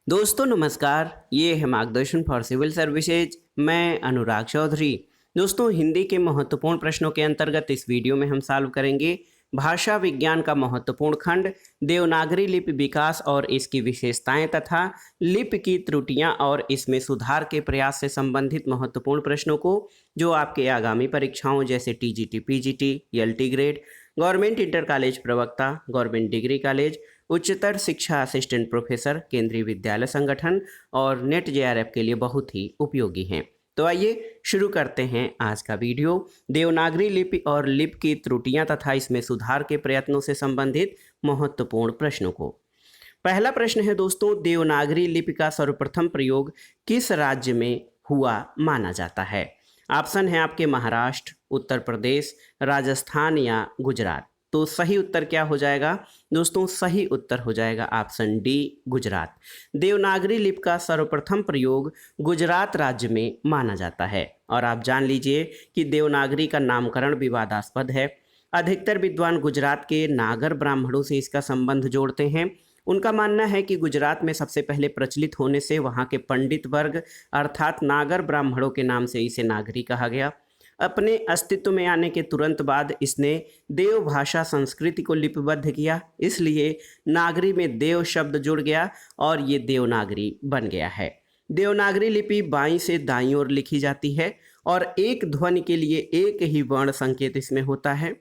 दोस्तों नमस्कार, ये है मार्गदर्शन फॉर सिविल सर्विसेज। मैं अनुराग चौधरी। दोस्तों हिंदी के महत्वपूर्ण प्रश्नों के अंतर्गत इस वीडियो में हम सॉल्व करेंगे भाषा विज्ञान का महत्वपूर्ण खंड देवनागरी लिपि विकास और इसकी विशेषताएं तथा लिपि की त्रुटियां और इसमें सुधार के प्रयास से संबंधित महत्वपूर्ण प्रश्नों को, जो आपके आगामी परीक्षाओं जैसे TGT, PGT, LT grade, government inter college प्रवक्ता, गवर्नमेंट डिग्री कॉलेज, उच्चतर शिक्षा असिस्टेंट प्रोफेसर, केंद्रीय विद्यालय संगठन और नेट जेआरएफ के लिए बहुत ही उपयोगी हैं। तो आइए शुरू करते हैं आज का वीडियो देवनागरी लिपि और लिपि की त्रुटियां तथा इसमें सुधार के प्रयत्नों से संबंधित महत्वपूर्ण प्रश्नों को। पहला प्रश्न है दोस्तों, देवनागरी लिपि का सर्वप्रथम प्रयोग किस राज्य में हुआ माना जाता है? ऑप्शन है आपके महाराष्ट्र, उत्तर प्रदेश, राजस्थान या गुजरात। तो सही उत्तर क्या हो जाएगा दोस्तों? सही उत्तर हो जाएगा ऑप्शन डी, गुजरात। देवनागरी लिपि का सर्वप्रथम प्रयोग गुजरात राज्य में माना जाता है। और आप जान लीजिए कि देवनागरी का नामकरण विवादास्पद है। अधिकतर विद्वान गुजरात के नागर ब्राह्मणों से इसका संबंध जोड़ते हैं। उनका मानना है कि गुजरात में सबसे पहले प्रचलित होने से वहाँ के पंडित वर्ग अर्थात नागर ब्राह्मणों के नाम से इसे नागरी कहा गया। अपने अस्तित्व में आने के तुरंत बाद इसने देव भाषा संस्कृति को लिपिबद्ध किया, इसलिए नागरी में देव शब्द जुड़ गया और ये देवनागरी बन गया है। देवनागरी लिपि बाईं से दाईं ओर लिखी जाती है और एक ध्वनि के लिए एक ही वर्ण संकेत इसमें होता है।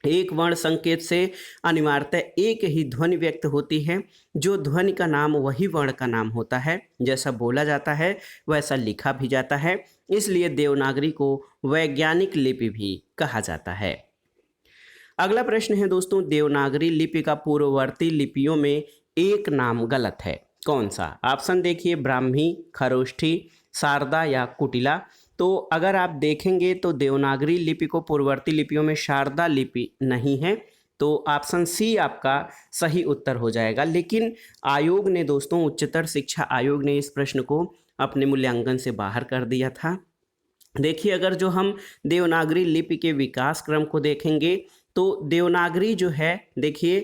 एक वर्ण संकेत से अनिवार्यतः एक ही ध्वनि व्यक्त होती है। जो ध्वनि का नाम वही वर्ण का नाम होता है। जैसा बोला जाता है वैसा लिखा भी जाता है, इसलिए देवनागरी को वैज्ञानिक लिपि भी कहा जाता है। अगला प्रश्न है दोस्तों, देवनागरी लिपि का पूर्ववर्ती लिपियों में एक नाम गलत है, कौन सा? ऑप्शन देखिए, ब्राह्मी, खरोष्ठी, शारदा या कुटिला। तो अगर आप देखेंगे तो देवनागरी लिपि को पूर्ववर्ती लिपियों में शारदा लिपि नहीं है, तो ऑप्शन सी आपका सही उत्तर हो जाएगा। लेकिन आयोग ने दोस्तों, उच्चतर शिक्षा आयोग ने इस प्रश्न को अपने मूल्यांकन से बाहर कर दिया था। देखिए, अगर जो हम देवनागरी लिपि के विकास क्रम को देखेंगे तो देवनागरी जो है, देखिए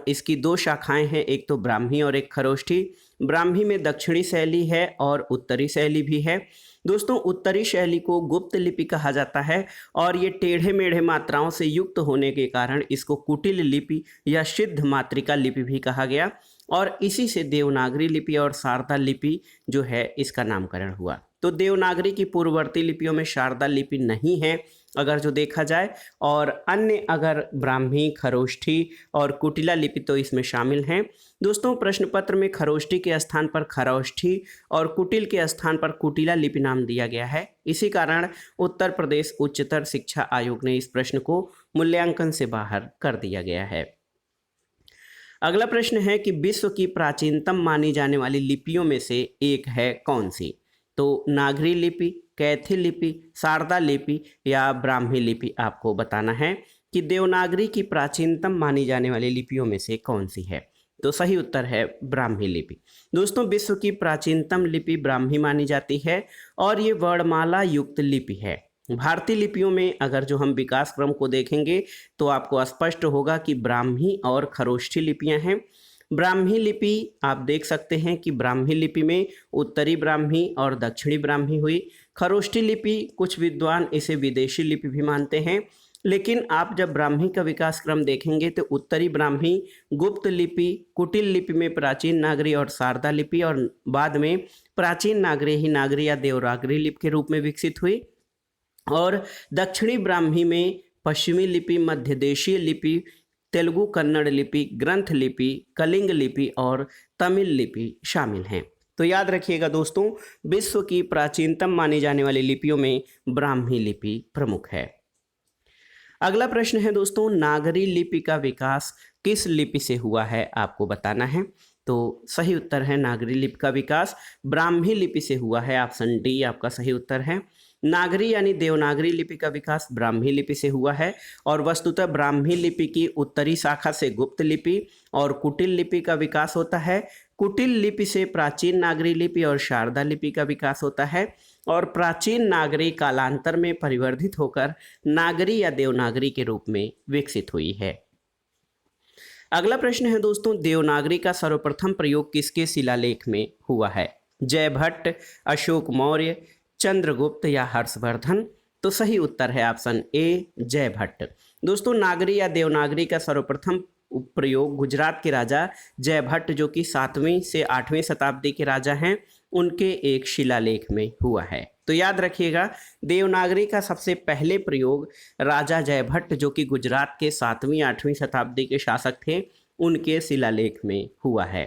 इसकी दो शाखाएं हैं, एक तो ब्राह्मी और एक खरोष्ठी। ब्राह्मी में दक्षिणी शैली है और उत्तरी शैली भी है। दोस्तों उत्तरी शैली को गुप्त लिपि कहा जाता है और ये टेढ़े मेढ़े मात्राओं से युक्त होने के कारण इसको कुटिल लिपि या सिद्ध मातृका लिपि भी कहा गया और इसी से देवनागरी लिपि और शारदा लिपि जो है इसका नामकरण हुआ। तो देवनागरी की पूर्ववर्ती लिपियों में शारदा लिपि नहीं है अगर जो देखा जाए, और अन्य अगर ब्राह्मी, खरोष्ठी और कुटिला लिपि तो इसमें शामिल हैं। दोस्तों प्रश्न पत्र में खरोष्ठी के स्थान पर खरोष्ठी और कुटिल के स्थान पर कुटिला लिपि नाम दिया गया है। इसी कारण उत्तर प्रदेश उच्चतर शिक्षा आयोग ने इस प्रश्न को मूल्यांकन से बाहर कर दिया गया है। अगला प्रश्न है कि विश्व की प्राचीनतम मानी जाने वाली लिपियों में से एक है कौन सी? तो नागरी लिपि, कैथी लिपि, शारदा लिपि या ब्राह्मी लिपि आपको बताना है कि देवनागरी की प्राचीनतम मानी जाने वाली लिपियों में से कौन सी है। तो सही उत्तर है ब्राह्मी लिपि। दोस्तों विश्व की प्राचीनतम लिपि ब्राह्मी मानी जाती है और ये वर्णमाला युक्त लिपि है। भारतीय लिपियों में अगर जो हम विकास क्रम को देखेंगे तो आपको स्पष्ट होगा कि ब्राह्मी और खरोष्ठी लिपियां हैं। ब्राह्मी लिपि आप देख सकते हैं कि ब्राह्मी लिपि में उत्तरी ब्राह्मी और दक्षिणी ब्राह्मी हुई। खरोष्ठी लिपि कुछ विद्वान इसे विदेशी लिपि भी मानते हैं, लेकिन आप जब ब्राह्मी का विकास क्रम देखेंगे तो उत्तरी ब्राह्मी, गुप्त लिपि, कुटिल लिपि में प्राचीन नागरी और शारदा लिपि, और बाद में प्राचीन नागरी ही नागरी या देवनागरी लिपि के रूप में विकसित हुई। और दक्षिणी ब्राह्मी में पश्चिमी लिपि, मध्य देशीय लिपि, तेलुगु कन्नड़ लिपि, ग्रंथ लिपि, कलिंग लिपि और तमिल लिपि शामिल हैं। तो याद रखिएगा दोस्तों, विश्व की प्राचीनतम मानी जाने वाली लिपियों में ब्राह्मी लिपि प्रमुख है। अगला प्रश्न है दोस्तों, नागरी लिपि का विकास किस लिपि से हुआ है आपको बताना है। तो सही उत्तर है नागरी लिपि का विकास ब्राह्मी लिपि से हुआ है। ऑप्शन डी आपका सही उत्तर है। नागरी यानी देवनागरी लिपि का विकास ब्राह्मी लिपि से हुआ है और वस्तुतः ब्राह्मी लिपि की उत्तरी शाखा से गुप्त लिपि और कुटिल लिपि का विकास होता है। कुटिल लिपि से प्राचीन नागरी लिपि और शारदा लिपि का विकास होता है और प्राचीन नागरी कालांतर में परिवर्धित होकर नागरी या देवनागरी के रूप में विकसित हुई है। अगला प्रश्न है दोस्तों, देवनागरी का सर्वप्रथम प्रयोग किसके शिलालेख में हुआ है? जयभट्ट, अशोक मौर्य, चंद्रगुप्त या हर्षवर्धन? तो सही उत्तर है ऑप्शन ए, जयभट्ट। दोस्तों, नागरी या देवनागरी का सर्वप्रथम प्रयोग गुजरात के राजा जयभट्ट, जो कि 7वीं से 8वीं शताब्दी के राजा हैं, उनके एक शिलालेख में हुआ है। तो याद रखिएगा, देवनागरी का सबसे पहले प्रयोग राजा जयभट्ट, जो कि गुजरात के 7वीं 8वीं शताब्दी के शासक थे, उनके शिलालेख में हुआ है।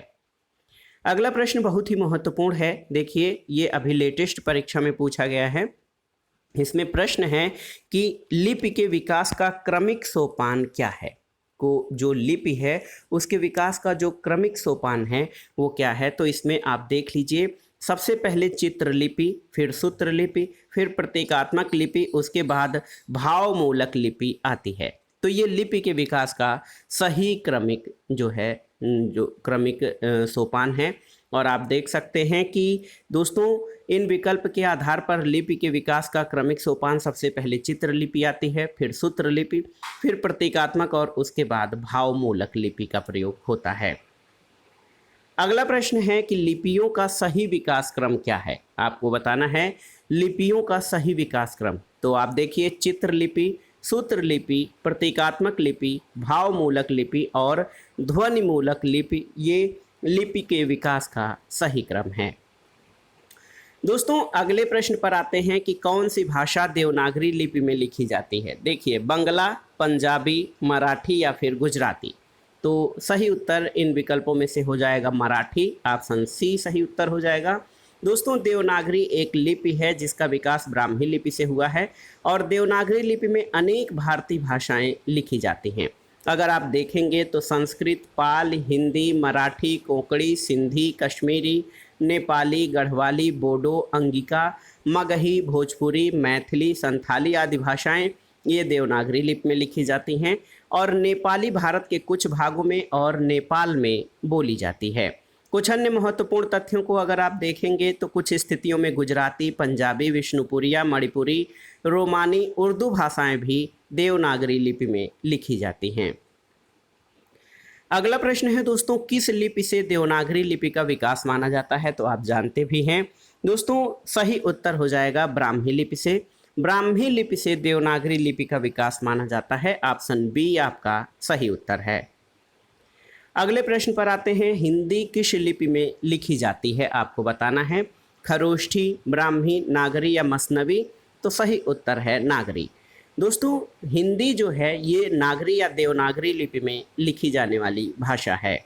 अगला प्रश्न बहुत ही महत्वपूर्ण है। देखिए, ये अभी लेटेस्ट परीक्षा में पूछा गया है। इसमें प्रश्न है कि लिपि के विकास का क्रमिक सोपान क्या है? को जो लिपि है उसके विकास का जो क्रमिक सोपान है वो क्या है? तो इसमें आप देख लीजिए, सबसे पहले चित्रलिपि, फिर सूत्रलिपि, फिर प्रतीकात्मक लिपि, उसके बाद भावमूलक लिपि आती है। तो ये लिपि के विकास का सही क्रमिक जो है, जो क्रमिक सोपान है। और आप देख सकते हैं कि दोस्तों, इन विकल्प के आधार पर लिपि के विकास का क्रमिक सोपान सबसे पहले चित्रलिपि आती है, फिर सूत्रलिपि, फिर प्रतीकात्मक और उसके बाद भावमूलक लिपि का प्रयोग होता है। अगला प्रश्न है कि लिपियों का सही विकास क्रम क्या है? आपको बताना है लिपियों का सही विकास क्रम। तो आप देखिए, चित्रलिपि, सूत्रलिपि, प्रतीकात्मक लिपि, भावमूलक लिपि और ध्वनिमूलक लिपि, ये लिपि के विकास का सही क्रम है। दोस्तों, अगले प्रश्न पर आते हैं कि कौन सी भाषा देवनागरी लिपि में लिखी जाती है? देखिए, बंगला, पंजाबी, मराठी या फिर गुजराती? तो सही उत्तर इन विकल्पों में से हो जाएगा मराठी, ऑप्शन सी सही उत्तर हो जाएगा। दोस्तों, देवनागरी एक लिपि है जिसका विकास ब्राह्मी लिपि से हुआ है और देवनागरी लिपि में अनेक भारतीय भाषाएं लिखी जाती हैं। अगर आप देखेंगे तो संस्कृत, पाल, हिंदी, मराठी, कोंकणी, सिंधी, कश्मीरी, नेपाली, गढ़वाली, बोडो, अंगिका, मगही, भोजपुरी, मैथिली, संथाली आदि भाषाएं ये देवनागरी लिपि में लिखी जाती हैं और नेपाली भारत के कुछ भागों में और नेपाल में बोली जाती है। कुछ अन्य महत्वपूर्ण तथ्यों को अगर आप देखेंगे तो कुछ स्थितियों में गुजराती, पंजाबी, विष्णुपुरिया, मणिपुरी, रोमानी, उर्दू भाषाएं भी देवनागरी लिपि में लिखी जाती हैं। अगला प्रश्न है दोस्तों, किस लिपि से देवनागरी लिपि का विकास माना जाता है? तो आप जानते भी हैं दोस्तों, सही उत्तर हो जाएगा ब्राह्मी लिपि से। ब्राह्मी लिपि से देवनागरी लिपि का विकास माना जाता है, ऑप्शन बी आपका सही उत्तर है। अगले प्रश्न पर आते हैं, हिंदी किस लिपि में लिखी जाती है? आपको बताना है खरोष्ठी, ब्राह्मी, नागरी या मसनवी? तो सही उत्तर है नागरी। दोस्तों, हिंदी जो है ये नागरी या देवनागरी लिपि में लिखी जाने वाली भाषा है।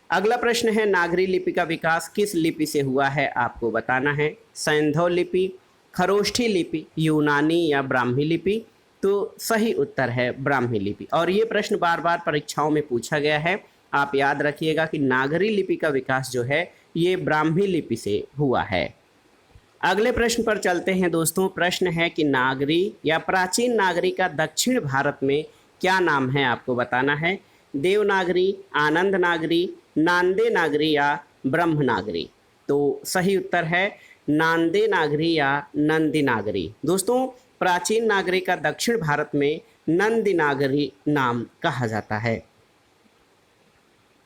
अगला प्रश्न है, नागरी लिपि का विकास किस लिपि से हुआ है? आपको बताना है सैंधव लिपि, खरोष्ठी लिपि, यूनानी या ब्राह्मी लिपि? तो सही उत्तर है ब्राह्मी लिपि। और ये प्रश्न बार बार परीक्षाओं में पूछा गया है। आप याद रखिएगा कि नागरी लिपि का विकास जो है ये ब्राह्मी लिपि से हुआ है। अगले प्रश्न पर चलते हैं दोस्तों। प्रश्न है कि नागरी या प्राचीन नागरी का दक्षिण भारत में क्या नाम है? आपको बताना है देवनागरी, आनंद नागरी, नांदे नागरी या ब्रह्म नागरी? तो सही उत्तर है नांदे नागरी या नंदी नागरी। दोस्तों, प्राचीन नागरी का दक्षिण भारत में नंदी नागरी नाम कहा जाता है।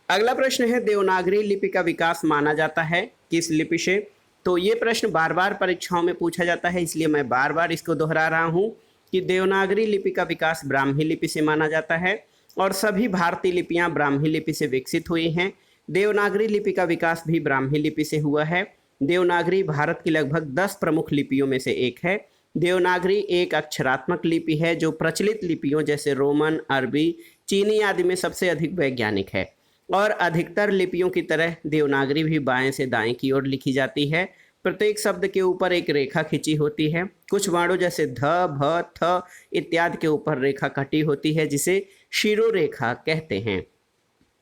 अगला प्रश्न है, देवनागरी लिपि का विकास माना जाता है किस लिपि से? तो ये प्रश्न बार बार परीक्षाओं में पूछा जाता है, इसलिए मैं बार बार इसको दोहरा रहा हूँ कि देवनागरी लिपि का विकास ब्राह्मी लिपि से माना जाता है और सभी भारतीय लिपियाँ ब्राह्मी लिपि से विकसित हुई हैं। देवनागरी लिपि का विकास भी ब्राह्मी लिपि से हुआ है। देवनागरी भारत की लगभग 10 प्रमुख लिपियों में से एक है। देवनागरी एक अक्षरात्मक लिपि है जो प्रचलित लिपियों जैसे रोमन, अरबी, चीनी आदि में सबसे अधिक वैज्ञानिक है और अधिकतर लिपियों की तरह देवनागरी भी बाएं से दाएं की ओर लिखी जाती है। प्रत्येक शब्द के ऊपर एक रेखा खींची होती है। कुछ वर्णों जैसे ध, भ, थ इत्यादि के ऊपर रेखा कटी होती है जिसे शिरोरेखा कहते हैं।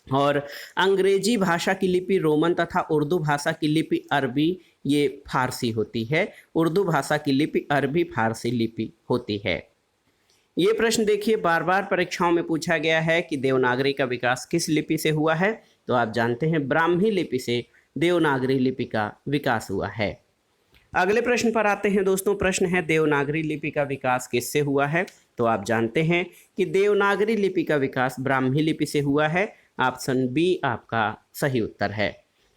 और अंग्रेजी भाषा की लिपि रोमन तथा उर्दू भाषा की लिपि अरबी ये फारसी होती है। उर्दू भाषा की लिपि अरबी फारसी लिपि होती है। ये प्रश्न देखिए बार बार परीक्षाओं में पूछा गया है कि देवनागरी का विकास किस लिपि से हुआ है? तो आप जानते हैं ब्राह्मी लिपि से देवनागरी लिपि का विकास हुआ है। अगले प्रश्न पर आते हैं दोस्तों। प्रश्न है, देवनागरी लिपि का विकास किससे हुआ है? तो आप जानते हैं कि देवनागरी लिपि का विकास ब्राह्मी लिपि से हुआ है। ऑप्शन बी आपका सही उत्तर है।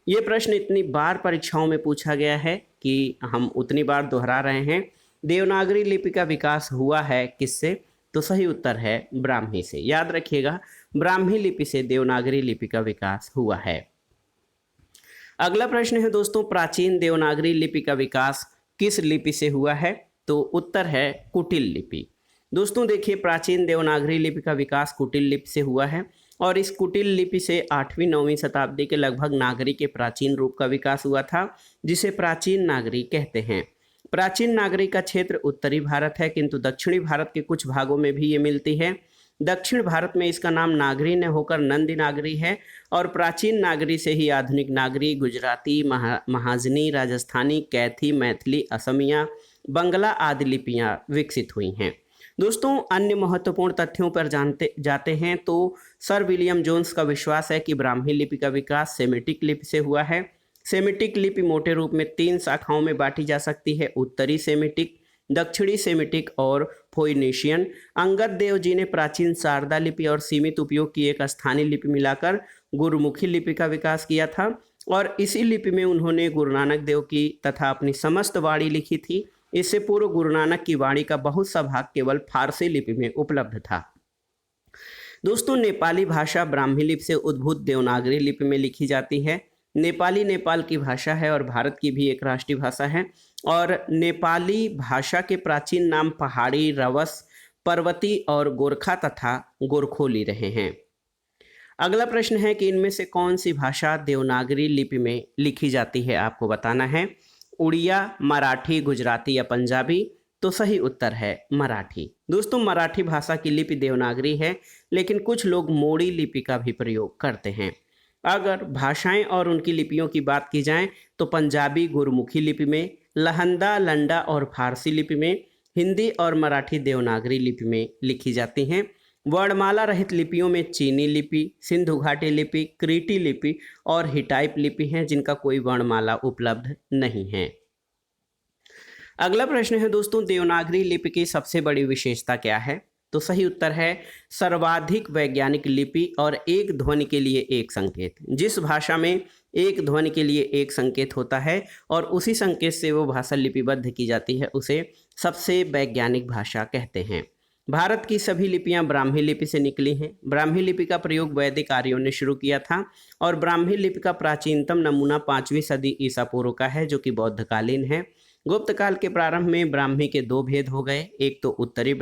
ये प्रश्न इतनी बार परीक्षाओं में पूछा गया है कि हम उतनी बार दोहरा रहे हैं। देवनागरी लिपि का विकास हुआ है किससे? तो सही उत्तर है ब्राह्मी से। याद रखिएगा, ब्राह्मी लिपि से देवनागरी लिपि का विकास हुआ है। अगला प्रश्न है दोस्तों, प्राचीन देवनागरी लिपि का विकास किस लिपि से हुआ है? तो उत्तर है कुटिल लिपि। दोस्तों देखिए, प्राचीन देवनागरी लिपि का विकास कुटिल लिपि से हुआ है और इस कुटिल लिपि से 8वीं-9वीं शताब्दी के लगभग नागरी के प्राचीन रूप का विकास हुआ था, जिसे प्राचीन नागरी कहते हैं। प्राचीन नागरी का क्षेत्र उत्तरी भारत है, किंतु दक्षिणी भारत के कुछ भागों में भी ये मिलती है। दक्षिण भारत में इसका नाम नागरी न होकर नंदी नागरी है और प्राचीन नागरी से ही आधुनिक नागरी, गुजराती, महाजनी, राजस्थानी, कैथी, मैथिली, असमिया, बंगला आदि लिपियाँ विकसित हुई हैं। दोस्तों अन्य महत्वपूर्ण तथ्यों पर जानते जाते हैं तो सर विलियम जोन्स का विश्वास है कि ब्राह्मी लिपि का विकास सेमिटिक लिपि से हुआ है। सेमिटिक लिपि मोटे रूप में 3 शाखाओं में बांटी जा सकती है, उत्तरी सेमिटिक, दक्षिणी सेमिटिक और फोइनिशियन। अंगद देव जी ने प्राचीन शारदा लिपि और सीमित उपयोग की एक स्थानीय लिपि मिलाकर गुरुमुखी लिपि का विकास किया था और इसी लिपि में उन्होंने गुरु नानक देव की तथा अपनी समस्त वाणी लिखी थी। इससे पूर्व गुरु नानक की वाणी का बहुत सा भाग केवल फारसी लिपि में उपलब्ध था। दोस्तों नेपाली भाषा ब्राह्मी लिपि से उद्भूत देवनागरी लिपि में लिखी जाती है। नेपाली नेपाल की भाषा है और भारत की भी एक राष्ट्रीय भाषा है और नेपाली भाषा के प्राचीन नाम पहाड़ी, रवस, पर्वती और गोरखा तथा गोरखोली रहे हैं। अगला प्रश्न है कि इनमें से कौन सी भाषा देवनागरी लिपि में लिखी जाती है, आपको बताना है। उड़िया, मराठी, गुजराती या पंजाबी? तो सही उत्तर है मराठी। दोस्तों मराठी भाषा की लिपि देवनागरी है, लेकिन कुछ लोग मोड़ी लिपि का भी प्रयोग करते हैं। अगर भाषाएं और उनकी लिपियों की बात की जाए तो पंजाबी गुरुमुखी लिपि में, लहंदा, लंडा और फारसी लिपि में, हिंदी और मराठी देवनागरी लिपि में लिखी जाती हैं। वर्णमाला रहित लिपियों में चीनी लिपि, सिंधु घाटी लिपि, क्रीटी लिपि और हिटाइप लिपि हैं, जिनका कोई वर्णमाला उपलब्ध नहीं है। अगला प्रश्न है दोस्तों, देवनागरी लिपि की सबसे बड़ी विशेषता क्या है? तो सही उत्तर है सर्वाधिक वैज्ञानिक लिपि और एक ध्वनि के लिए एक संकेत। जिस भाषा में एक ध्वनि के लिए एक संकेत होता है और उसी संकेत से वो भाषा लिपिबद्ध की जाती है, उसे सबसे वैज्ञानिक भाषा कहते हैं। भारत की सभी लिपियां ब्राह्मी लिपि से निकली हैं। ब्राह्मी लिपि का प्रयोग वैदिक आर्यों ने शुरू किया था और ब्राह्मी लिपि का प्राचीनतम नमूना 5वीं सदी ईसा पूर्व का है, जो कि बौद्धकालीन है। गुप्त काल के प्रारंभ में ब्राह्मी के 2 भेद हो गए, एक तो उत्तरी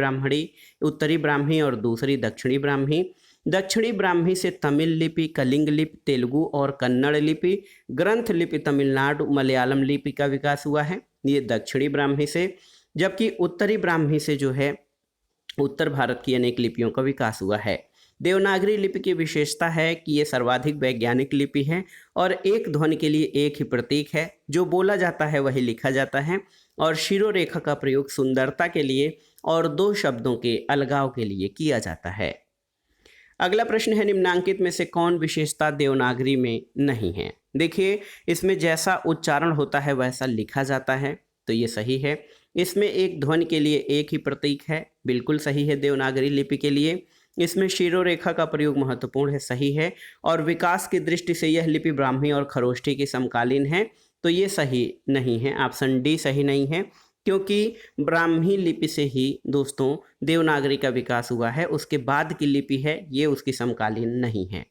ब्राह्मी और दूसरी दक्षिणी ब्राह्मी। दक्षिणी ब्राह्मी से तमिल लिपि, कलिंग लिपि, तेलुगु और कन्नड़ लिपि, ग्रंथ लिपि तमिलनाडु, मलयालम लिपि का विकास हुआ है, ये दक्षिणी ब्राह्मी से। जबकि उत्तरी ब्राह्मी से जो है उत्तर भारत की अनेक लिपियों का विकास हुआ है। देवनागरी लिपि की विशेषता है कि ये सर्वाधिक वैज्ञानिक लिपि है और एक ध्वनि के लिए एक ही प्रतीक है, जो बोला जाता है वही लिखा जाता है और शिरोरेखा का प्रयोग सुंदरता के लिए और 2 शब्दों के अलगाव के लिए किया जाता है। अगला प्रश्न है, निम्नांकित में से कौन विशेषता देवनागरी में नहीं है? देखिए, इसमें जैसा उच्चारण होता है वैसा लिखा जाता है, तो ये सही है। इसमें एक ध्वनि के लिए एक ही प्रतीक है, बिल्कुल सही है देवनागरी लिपि के लिए। इसमें शिरोरेखा का प्रयोग महत्वपूर्ण है, सही है। और विकास की दृष्टि से यह लिपि ब्राह्मी और खरोष्ठी की समकालीन है, तो ये सही नहीं है, ऑप्शन डी सही नहीं है, क्योंकि ब्राह्मी लिपि से ही दोस्तों देवनागरी का विकास हुआ है, उसके बाद की लिपि है ये उसकी समकालीन नहीं है।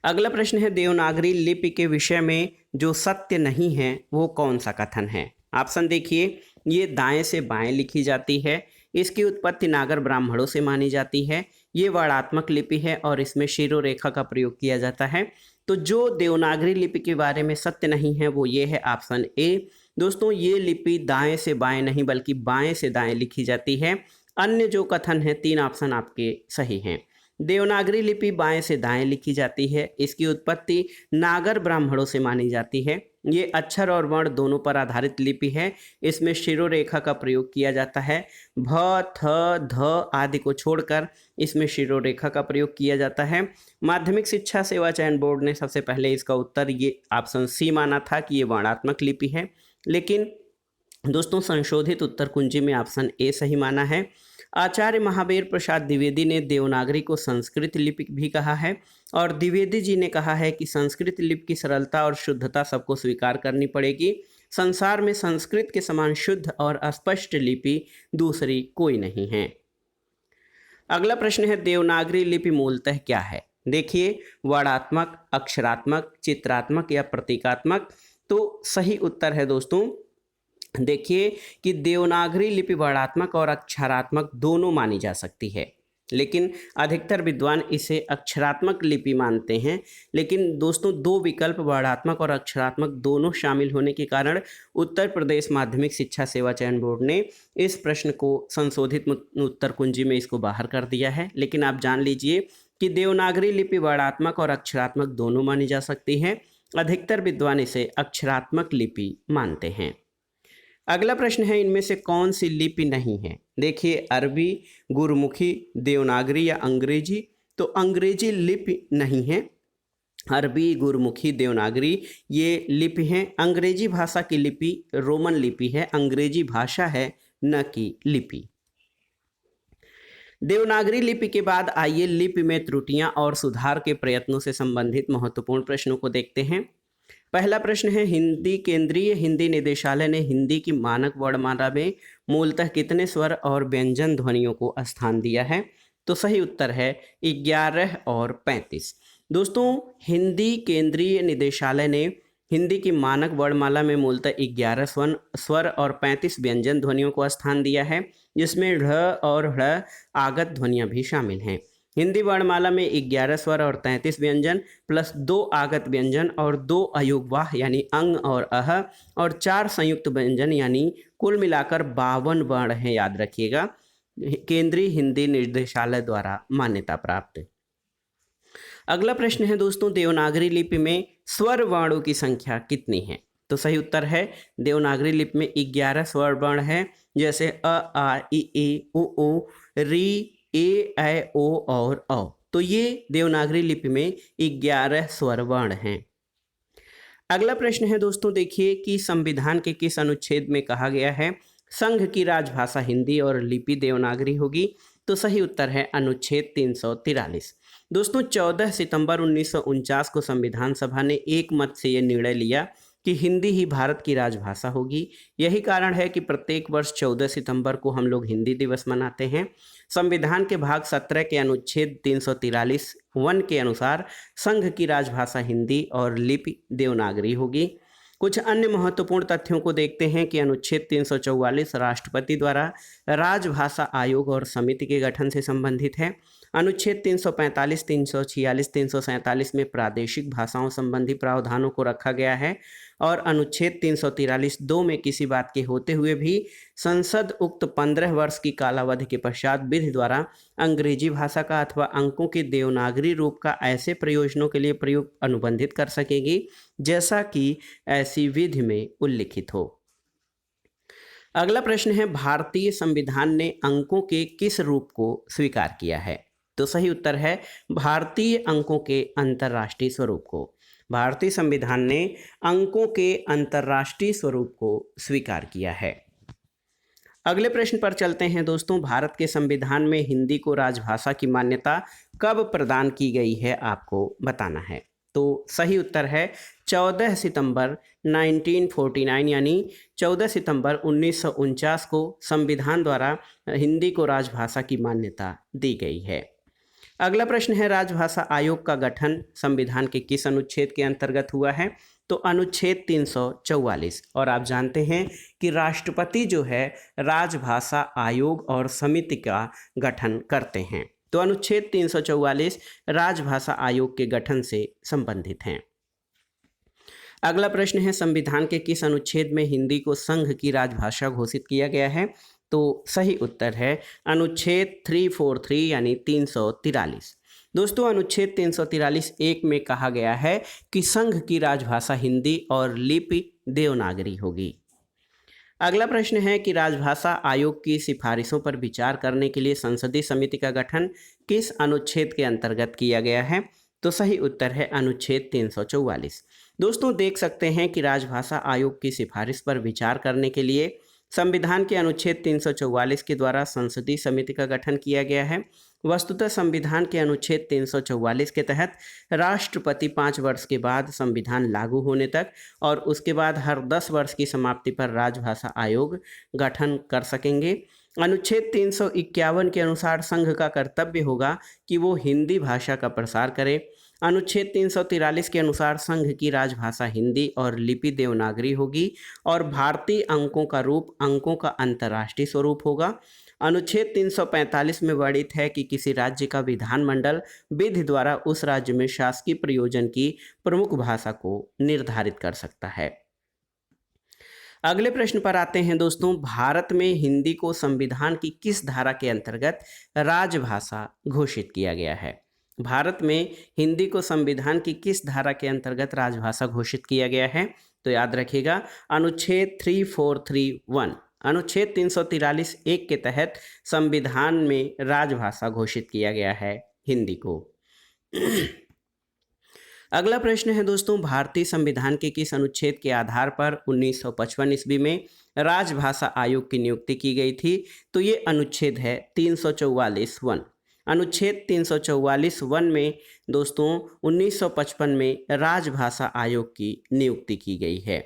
अगला प्रश्न है, देवनागरी लिपि के विषय में जो सत्य नहीं है वो कौन सा कथन है? ऑप्शन देखिए, ये दाएं से बाएं लिखी जाती है, इसकी उत्पत्ति नागर ब्राह्मणों से मानी जाती है, ये वर्णात्मक लिपि है और इसमें शिरोरेखा का प्रयोग किया जाता है। तो जो देवनागरी लिपि के बारे में सत्य नहीं है वो ये है ऑप्शन ए। दोस्तों ये लिपि दाएं से बाएं नहीं बल्कि बाएं से दाएं लिखी जाती है। अन्य जो कथन है 3 ऑप्शन आपके सही हैं। देवनागरी लिपि बाएं से दाएं लिखी जाती है, इसकी उत्पत्ति नागर ब्राह्मणों से मानी जाती है, ये अक्षर और वर्ण दोनों पर आधारित लिपि है, इसमें शिरोरेखा का प्रयोग किया जाता है, भ, थ, ध आदि को छोड़कर इसमें शिरोरेखा का प्रयोग किया जाता है। माध्यमिक शिक्षा सेवा चयन बोर्ड ने सबसे पहले इसका उत्तर ये ऑप्शन सी माना था कि ये वर्णात्मक लिपि है, लेकिन दोस्तों संशोधित उत्तर कुंजी में ऑप्शन ए सही माना है। आचार्य महावीर प्रसाद द्विवेदी ने देवनागरी को संस्कृत लिपि भी कहा है और द्विवेदी जी ने कहा है कि संस्कृत लिपि की सरलता और शुद्धता सबको स्वीकार करनी पड़ेगी। संसार में संस्कृत के समान शुद्ध और स्पष्ट लिपि दूसरी कोई नहीं है। अगला प्रश्न है देवनागरी लिपि मूलतः क्या है। देखिए, वर्णात्मक, अक्षरात्मक, चित्रात्मक या प्रतीकात्मक। तो सही उत्तर है दोस्तों, देखिए कि देवनागरी लिपि वर्णात्मक और अक्षरात्मक दोनों मानी जा सकती है, लेकिन अधिकतर विद्वान इसे अक्षरात्मक लिपि मानते हैं। लेकिन दोस्तों, दो विकल्प वर्णात्मक और अक्षरात्मक दोनों शामिल होने के कारण उत्तर प्रदेश माध्यमिक शिक्षा सेवा चयन बोर्ड ने इस प्रश्न को संशोधित उत्तर कुंजी में इसको बाहर कर दिया है। लेकिन आप जान लीजिए कि देवनागरी लिपि वर्णात्मक और अक्षरात्मक दोनों मानी जा सकती है। अधिकतर विद्वान इसे अक्षरात्मक लिपि मानते हैं। अगला प्रश्न है इनमें से कौन सी लिपि नहीं है। देखिए, अरबी, गुरमुखी, देवनागरी या अंग्रेजी। तो अंग्रेजी लिपि नहीं है। अरबी, गुरमुखी, देवनागरी ये लिपि हैं। अंग्रेजी भाषा की लिपि रोमन लिपि है, अंग्रेजी भाषा है, न कि लिपि। देवनागरी लिपि के बाद आइए लिपि में त्रुटियां और सुधार के प्रयत्नों से संबंधित महत्वपूर्ण प्रश्नों को देखते हैं। पहला प्रश्न है हिंदी केंद्रीय हिंदी निदेशालय ने हिंदी की मानक वर्णमाला में मूलतः कितने स्वर और व्यंजन ध्वनियों को स्थान दिया है। तो सही उत्तर है 11 और 35। दोस्तों, हिंदी केंद्रीय निदेशालय ने हिंदी की मानक वर्णमाला में मूलतः 11 स्वर और 35 व्यंजन ध्वनियों को स्थान दिया है, जिसमें ढ़ और ढ़ आगत ध्वनियाँ भी शामिल हैं। हिंदी वर्णमाला में 11 स्वर और 33 व्यंजन प्लस 2 आगत व्यंजन और 2 अयुग्वाह यानी अंग और अह और 4 संयुक्त व्यंजन यानी कुल मिलाकर 52 वर्ण हैं, याद रखिएगा, केंद्रीय हिंदी निर्देशालय द्वारा मान्यता प्राप्त। अगला प्रश्न है दोस्तों, देवनागरी लिपि में स्वर वर्णों की संख्या कितनी है। तो सही उत्तर है देवनागरी लिपि में 11 स्वर वर्ण है, जैसे अ, आ, इ, ए, उ, ओ, री, ए, ऐ, ओ और औ। तो ये देवनागरी लिपि में 11 स्वर वर्ण हैं। अगला प्रश्न है दोस्तों, देखिए कि संविधान के किस अनुच्छेद में कहा गया है संघ की राजभाषा हिंदी और लिपि देवनागरी होगी। तो सही उत्तर है अनुच्छेद 343। दोस्तों, 14 सितंबर 1949 को संविधान सभा ने एक मत से ये निर्णय लिया कि हिंदी ही भारत की राजभाषा होगी। यही कारण है कि प्रत्येक वर्ष 14 सितंबर को हम लोग हिंदी दिवस मनाते हैं। संविधान के भाग 17 के अनुच्छेद 343(1) के अनुसार संघ की राजभाषा हिंदी और लिपि देवनागरी होगी। कुछ अन्य महत्वपूर्ण तथ्यों को देखते हैं कि अनुच्छेद 344 राष्ट्रपति द्वारा राजभाषा आयोग और समिति के गठन से संबंधित है। अनुच्छेद 345, 346, 347 में प्रादेशिक भाषाओं संबंधी प्रावधानों को रखा गया है और अनुच्छेद 343(2) में किसी बात के होते हुए भी संसद उक्त 15 वर्ष की कालावधि के पश्चात विधि द्वारा अंग्रेजी भाषा का अथवा अंकों के देवनागरी रूप का ऐसे प्रयोजनों के लिए प्रयोग अनुबंधित कर सकेगी जैसा कि ऐसी विधि में उल्लिखित हो। अगला प्रश्न है भारतीय संविधान ने अंकों के किस रूप को स्वीकार किया है। तो सही उत्तर है भारतीय अंकों के अंतर्राष्ट्रीय स्वरूप को। भारतीय संविधान ने अंकों के अंतर्राष्ट्रीय स्वरूप को स्वीकार किया है। अगले प्रश्न पर चलते हैं दोस्तों, भारत के संविधान में हिंदी को राजभाषा की मान्यता कब प्रदान की गई है, आपको बताना है। तो सही उत्तर है 14 सितंबर 1949 यानी 14 सितंबर 1949 को संविधान द्वारा हिंदी को राजभाषा की मान्यता दी गई है। अगला प्रश्न है राजभाषा आयोग का गठन संविधान के किस अनुच्छेद के अंतर्गत हुआ है। तो अनुच्छेद 344। और आप जानते हैं कि राष्ट्रपति जो है राजभाषा आयोग और समिति का गठन करते हैं। तो अनुच्छेद 344 राजभाषा आयोग के गठन से संबंधित हैं। अगला प्रश्न है संविधान के किस अनुच्छेद में हिंदी को संघ की राजभाषा घोषित किया गया है। तो सही उत्तर है अनुच्छेद 343 यानी 343। दोस्तों, अनुच्छेद 343(1) में कहा गया है कि संघ की राजभाषा हिंदी और लिपि देवनागरी होगी। अगला प्रश्न है कि राजभाषा आयोग की सिफारिशों पर विचार करने के लिए संसदीय समिति का गठन किस अनुच्छेद के अंतर्गत किया गया है। तो सही उत्तर है अनुच्छेद 344। दोस्तों, देख सकते हैं कि राजभाषा आयोग की सिफारिश पर विचार करने के लिए संविधान के अनुच्छेद 344 के द्वारा संसदीय समिति का गठन किया गया है। वस्तुतः संविधान के अनुच्छेद 344 के तहत राष्ट्रपति 5 वर्ष के बाद संविधान लागू होने तक और उसके बाद हर 10 वर्ष की समाप्ति पर राजभाषा आयोग गठन कर सकेंगे। अनुच्छेद 351 के अनुसार संघ का कर्तव्य होगा कि वो हिंदी भाषा का प्रसार करे। अनुच्छेद 343 के अनुसार संघ की राजभाषा हिंदी और लिपि देवनागरी होगी और भारतीय अंकों का रूप अंकों का अंतर्राष्ट्रीय स्वरूप होगा। अनुच्छेद 345 में वर्णित है कि किसी राज्य का विधानमंडल विधि द्वारा उस राज्य में शासकीय प्रयोजन की प्रमुख भाषा को निर्धारित कर सकता है। अगले प्रश्न पर आते हैं दोस्तों, भारत में हिंदी को संविधान की किस धारा के अंतर्गत राजभाषा घोषित किया गया है? भारत में हिंदी को संविधान की किस धारा के अंतर्गत राजभाषा घोषित किया गया है? तो याद रखिएगा अनुच्छेद 3431, अनुच्छेद 343(1) के तहत संविधान में राजभाषा घोषित किया गया है हिंदी को। अगला प्रश्न है दोस्तों, भारतीय संविधान के किस अनुच्छेद के आधार पर 1955 ईस्वी में राजभाषा आयोग की नियुक्ति की गई थी? तो ये अनुच्छेद है 344(1). अनुच्छेद 344(1) में दोस्तों 1955 में राजभाषा आयोग की नियुक्ति की गई है।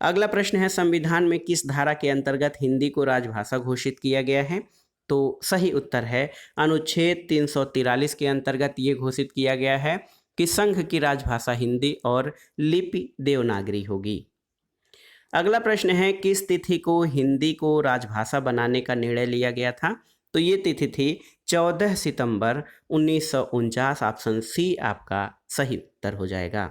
अगला प्रश्न है, संविधान में किस धारा के अंतर्गत हिंदी को राजभाषा घोषित किया गया है? तो सही उत्तर है अनुच्छेद 343 के अंतर्गत ये घोषित किया गया है कि संघ की राजभाषा हिंदी और लिपि देवनागरी होगी। अगला प्रश्न है, किस तिथि को हिंदी को राजभाषा बनाने का निर्णय लिया गया था? तो ये तिथि थी 14 सितंबर 1949। ऑप्शन सी आपका सही उत्तर हो जाएगा।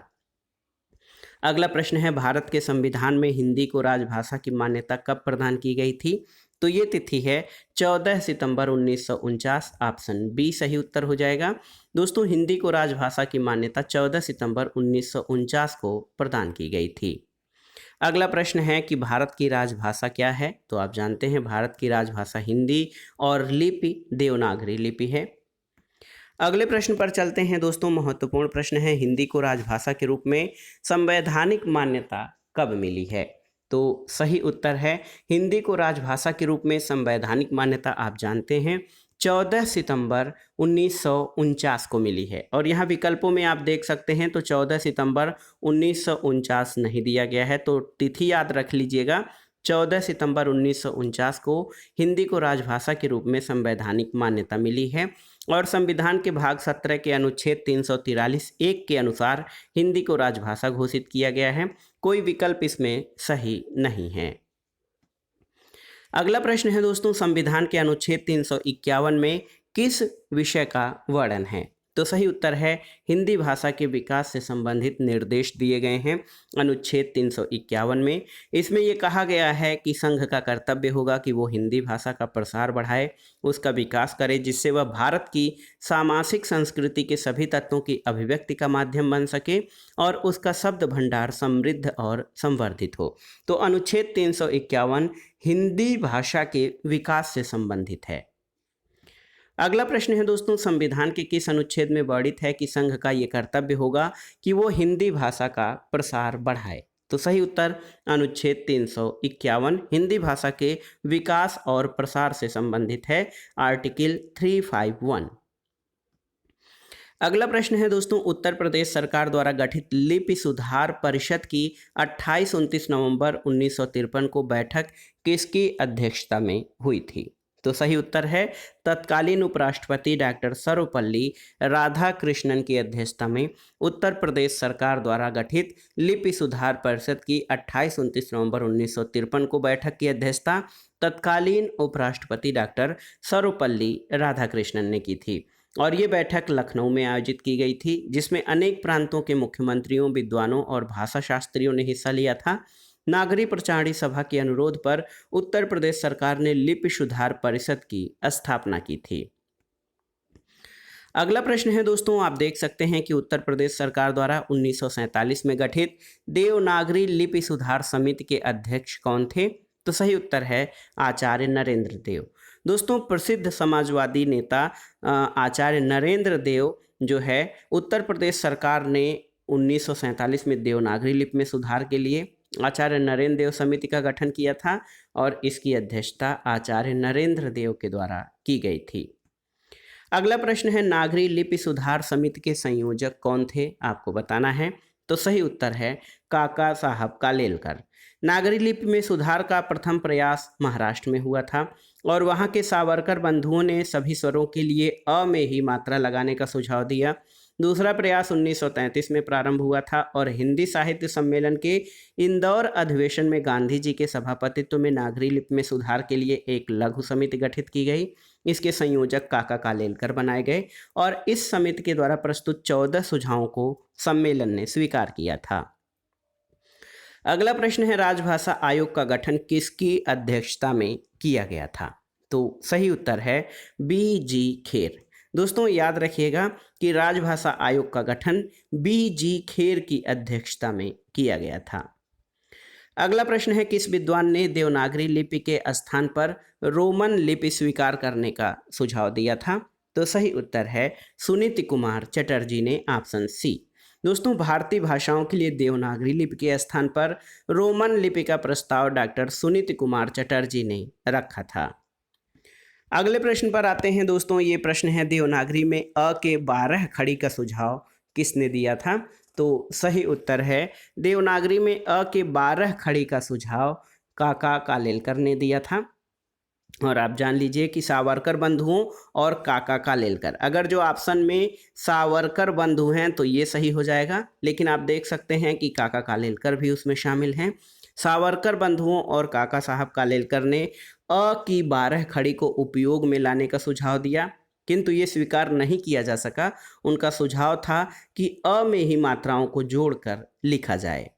अगला प्रश्न है, भारत के संविधान में हिंदी को राजभाषा की मान्यता कब प्रदान की गई थी? तो ये तिथि है 14 सितंबर 1949। ऑप्शन बी सही उत्तर हो जाएगा। दोस्तों, हिंदी को राजभाषा की मान्यता 14 सितंबर 1949 को प्रदान की गई थी। अगला प्रश्न है कि भारत की राजभाषा क्या है? तो आप जानते हैं भारत की राजभाषा हिंदी और लिपि देवनागरी लिपि है। अगले प्रश्न पर चलते हैं दोस्तों, महत्वपूर्ण प्रश्न है, हिंदी को राजभाषा के रूप में संवैधानिक मान्यता कब मिली है? तो सही उत्तर है हिंदी को राजभाषा के रूप में संवैधानिक मान्यता आप जानते हैं 14 सितंबर 1949 को मिली है। और यहाँ विकल्पों में आप देख सकते हैं तो 14 सितंबर 1949 नहीं दिया गया है, तो तिथि याद रख लीजिएगा 14 सितंबर 1949 को हिंदी को राजभाषा के रूप में संवैधानिक मान्यता मिली है। और संविधान के भाग 17 के अनुच्छेद 343(1) के अनुसार हिंदी को राजभाषा घोषित किया गया है। कोई विकल्प इसमें सही नहीं है। अगला प्रश्न है दोस्तों, संविधान के अनुच्छेद 351 में किस विषय का वर्णन है? तो सही उत्तर है हिंदी भाषा के विकास से संबंधित निर्देश दिए गए हैं अनुच्छेद 351 में। इसमें यह कहा गया है कि संघ का कर्तव्य होगा कि वो हिंदी भाषा का प्रसार बढ़ाए, उसका विकास करे, जिससे वह भारत की सामाजिक संस्कृति के सभी तत्वों की अभिव्यक्ति का माध्यम बन सके और उसका शब्द भंडार समृद्ध और संवर्धित हो। तो अनुच्छेद 351 हिंदी भाषा के विकास से संबंधित है। अगला प्रश्न है दोस्तों, संविधान के किस अनुच्छेद में वर्णित है कि संघ का ये कर्तव्य होगा कि वो हिंदी भाषा का प्रसार बढ़ाए? तो सही उत्तर अनुच्छेद 351 हिंदी भाषा के विकास और प्रसार से संबंधित है, आर्टिकल 351। अगला प्रश्न है दोस्तों, उत्तर प्रदेश सरकार द्वारा गठित लिपि सुधार परिषद की 28-29 नवंबर 1953 को बैठक किसकी अध्यक्षता में हुई थी? तो सही उत्तर है तत्कालीन उपराष्ट्रपति डॉक्टर सर्वपल्ली राधाकृष्णन की अध्यक्षता में उत्तर प्रदेश सरकार द्वारा गठित लिपि सुधार परिषद की 28-29 नवंबर 1953 को बैठक की अध्यक्षता तत्कालीन उपराष्ट्रपति डॉक्टर सर्वपल्ली राधाकृष्णन ने की थी। और ये बैठक लखनऊ में आयोजित की गई थी, जिसमें अनेक प्रांतों के मुख्यमंत्रियों, विद्वानों और भाषा शास्त्रियों ने हिस्सा लिया था। नागरिक प्रचारणी सभा के अनुरोध पर उत्तर प्रदेश सरकार ने लिपि सुधार परिषद की स्थापना की थी। अगला प्रश्न है दोस्तों, आप देख सकते हैं कि उत्तर प्रदेश सरकार द्वारा 1947 में गठित देवनागरी लिपि सुधार समिति के अध्यक्ष कौन थे? तो सही उत्तर है आचार्य नरेंद्र देव। दोस्तों, प्रसिद्ध समाजवादी नेता आचार्य नरेंद्र देव जो है उत्तर प्रदेश सरकार ने 1947 में देवनागरी लिपि में सुधार के लिए आचार्य नरेंद्र देव समिति का गठन किया था और इसकी अध्यक्षता आचार्य नरेंद्र देव के द्वारा की गई थी। अगला प्रश्न है, नागरी लिपि सुधार समिति के संयोजक कौन थे? आपको बताना है। तो सही उत्तर है काका साहब कालेलकर। नागरी लिपि में सुधार का प्रथम प्रयास महाराष्ट्र में हुआ था और वहाँ के सावरकर बंधुओं ने सभी स्वरों के लिए अ में ही मात्रा लगाने का सुझाव दिया। दूसरा प्रयास 1933 में प्रारंभ हुआ था और हिंदी साहित्य सम्मेलन के इंदौर अधिवेशन में गांधी जी के सभापतित्व में नागरी लिपि में सुधार के लिए एक लघु समिति गठित की गई। इसके संयोजक काका कालेलकर बनाए गए और इस समिति के द्वारा प्रस्तुत 14 सुझावों को सम्मेलन ने स्वीकार किया था। अगला प्रश्न है, राजभाषा आयोग का गठन किसकी अध्यक्षता में किया गया था? तो सही उत्तर है बी.जी. खेर। दोस्तों याद रखिएगा कि राजभाषा आयोग का गठन बी.जी. खेर की अध्यक्षता में किया गया था। अगला प्रश्न है, किस विद्वान ने देवनागरी लिपि के स्थान पर रोमन लिपि स्वीकार करने का सुझाव दिया था? तो सही उत्तर है सुनीति कुमार चटर्जी ने, ऑप्शन सी। दोस्तों भारतीय भाषाओं के लिए देवनागरी लिपि के स्थान पर रोमन लिपि का प्रस्ताव डॉक्टर सुनीति कुमार चटर्जी ने रखा था। अगले प्रश्न पर आते हैं दोस्तों। ये प्रश्न है, देवनागरी में अ के 12 खड़ी का सुझाव किसने दिया था? तो सही उत्तर है देवनागरी में अ के 12 खड़ी का सुझाव काका कालेलकर ने दिया था। और आप जान लीजिए कि सावरकर बंधुओं और काका कालेलकर, अगर जो ऑप्शन में सावरकर बंधु हैं तो ये सही हो जाएगा, लेकिन आप देख सकते हैं कि काका कालेलकर भी उसमें शामिल हैं। सावरकर बंधुओं और काका साहब कालेलकर ने अ की 12 खड़ी को उपयोग में लाने का सुझाव दिया, किंतु ये स्वीकार नहीं किया जा सका। उनका सुझाव था कि अ में ही मात्राओं को जोड़कर लिखा जाए।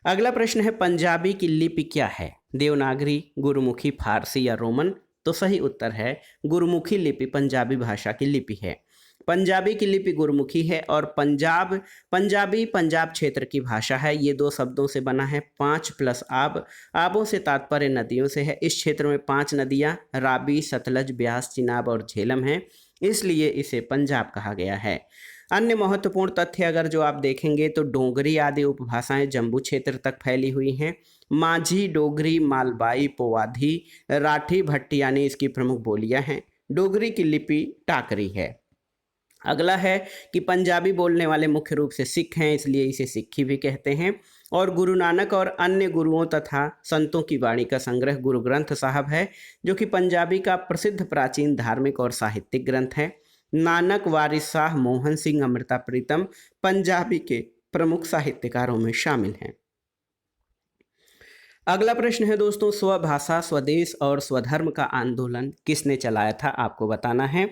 अगला प्रश्न है, पंजाबी की लिपि क्या है? देवनागरी, गुरुमुखी, फारसी या रोमन? तो सही उत्तर है गुरुमुखी लिपि पंजाबी भाषा की लिपि है। पंजाबी की लिपि गुरुमुखी है और पंजाबी पंजाब क्षेत्र की भाषा है। ये 2 शब्दों से बना है, 5 प्लस आब। आबों से तात्पर्य नदियों से है। इस क्षेत्र में 5 नदियाँ रावी, सतलज, ब्यास, चिनाब और झेलम हैं, इसलिए इसे पंजाब कहा गया है। अन्य महत्वपूर्ण तथ्य अगर जो आप देखेंगे तो डोगरी आदि उपभाषाएं जम्बू क्षेत्र तक फैली हुई हैं। माझी, डोगरी, मालबाई, पोवाधी, राठी, भट्टियानी इसकी प्रमुख बोलियां हैं। डोगरी की लिपि टाकरी है। अगला है कि पंजाबी बोलने वाले मुख्य रूप से सिख हैं, इसलिए इसे सिक्खी भी कहते हैं। और गुरु नानक और अन्य गुरुओं तथा संतों की वाणी का संग्रह गुरु ग्रंथ साहब है, जो कि पंजाबी का प्रसिद्ध प्राचीन धार्मिक और साहित्यिक ग्रंथ है। नानक, वारिस शाह, मोहन सिंह, अमृता प्रीतम पंजाबी के प्रमुख साहित्यकारों में शामिल हैं। अगला प्रश्न है दोस्तों, स्वभाषा, स्वदेश और स्वधर्म का आंदोलन किसने चलाया था? आपको बताना है।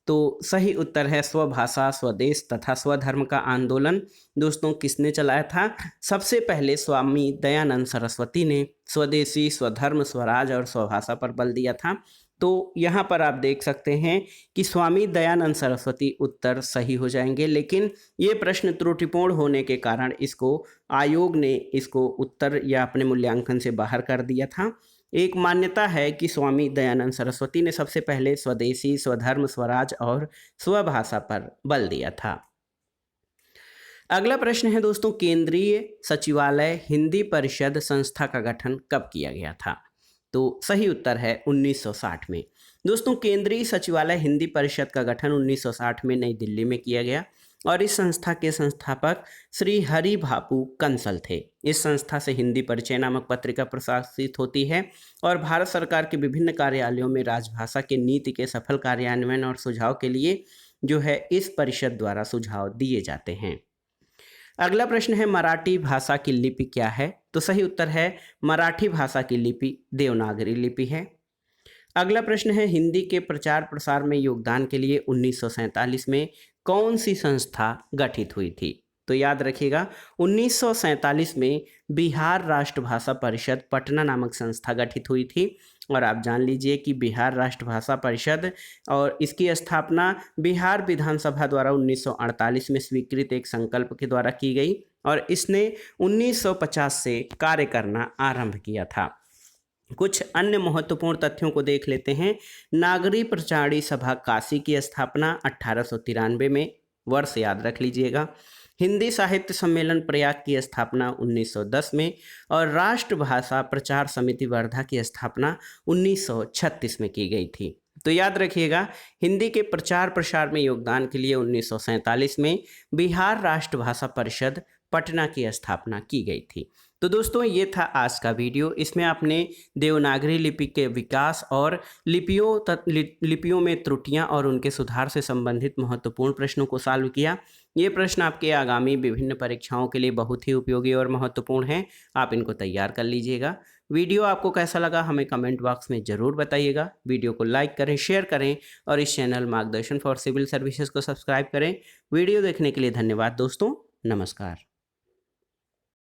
तो सही उत्तर है स्वभाषा, स्वदेश तथा स्वधर्म का आंदोलन दोस्तों किसने चलाया था? सबसे पहले स्वामी दयानंद सरस्वती ने स्वदेशी, स्वधर्म, स्वराज और स्वभाषा पर बल दिया था। तो यहाँ पर आप देख सकते हैं कि स्वामी दयानंद सरस्वती उत्तर सही हो जाएंगे, लेकिन ये प्रश्न त्रुटिपूर्ण होने के कारण इसको आयोग ने इसको उत्तर या अपने मूल्यांकन से बाहर कर दिया था। एक मान्यता है कि स्वामी दयानंद सरस्वती ने सबसे पहले स्वदेशी, स्वधर्म, स्वराज और स्वभाषा पर बल दिया था। अगला प्रश्न है दोस्तों, केंद्रीय सचिवालय हिंदी परिषद संस्था का गठन कब किया गया था? तो सही उत्तर है 1960 में। दोस्तों केंद्रीय सचिवालय हिंदी परिषद का गठन 1960 में नई दिल्ली में किया गया और इस संस्था के संस्थापक श्री हरि बापू कंसल थे। इस संस्था से हिंदी परिचय नामक पत्रिका प्रकाशित होती है और भारत सरकार के विभिन्न कार्यालयों में राजभाषा के नीति के सफल कार्यान्वयन और सुझाव के लिए जो है इस परिषद द्वारा सुझाव दिए जाते हैं। अगला प्रश्न है, मराठी भाषा की लिपि क्या है? तो सही उत्तर है मराठी भाषा की लिपि देवनागरी लिपि है। अगला प्रश्न है, हिंदी के प्रचार प्रसार में योगदान के लिए 1947 में कौन सी संस्था गठित हुई थी? तो याद रखिएगा 1947 में बिहार राष्ट्रभाषा परिषद पटना नामक संस्था गठित हुई थी और आप जान लीजिए कि बिहार राष्ट्रभाषा परिषद और इसकी स्थापना बिहार विधानसभा द्वारा 1948 में स्वीकृत एक संकल्प के द्वारा की गई और इसने 1950 से कार्य करना आरंभ किया था। कुछ अन्य महत्वपूर्ण तथ्यों को देख लेते हैं। नागरी प्रचारणी सभा काशी की स्थापना 1893 में, वर्ष याद रख लीजिएगा। हिंदी साहित्य सम्मेलन प्रयाग की स्थापना 1910 में और राष्ट्रभाषा प्रचार समिति वर्धा की स्थापना 1936 में की गई थी। तो याद रखिएगा, हिंदी के प्रचार प्रसार में योगदान के लिए 1947 में बिहार राष्ट्रभाषा परिषद पटना की स्थापना की गई थी। तो दोस्तों, ये था आज का वीडियो। इसमें आपने देवनागरी लिपि के विकास और लिपियों में त्रुटियां और उनके सुधार से संबंधित महत्वपूर्ण प्रश्नों को सॉल्व किया। ये प्रश्न आपके आगामी विभिन्न परीक्षाओं के लिए बहुत ही उपयोगी और महत्वपूर्ण हैं। आप इनको तैयार कर लीजिएगा। वीडियो आपको कैसा लगा हमें कमेंट बॉक्स में ज़रूर बताइएगा। वीडियो को लाइक करें, शेयर करें और इस चैनल मार्गदर्शन फॉर सिविल सर्विसेज को सब्सक्राइब करें। वीडियो देखने के लिए धन्यवाद दोस्तों। नमस्कार।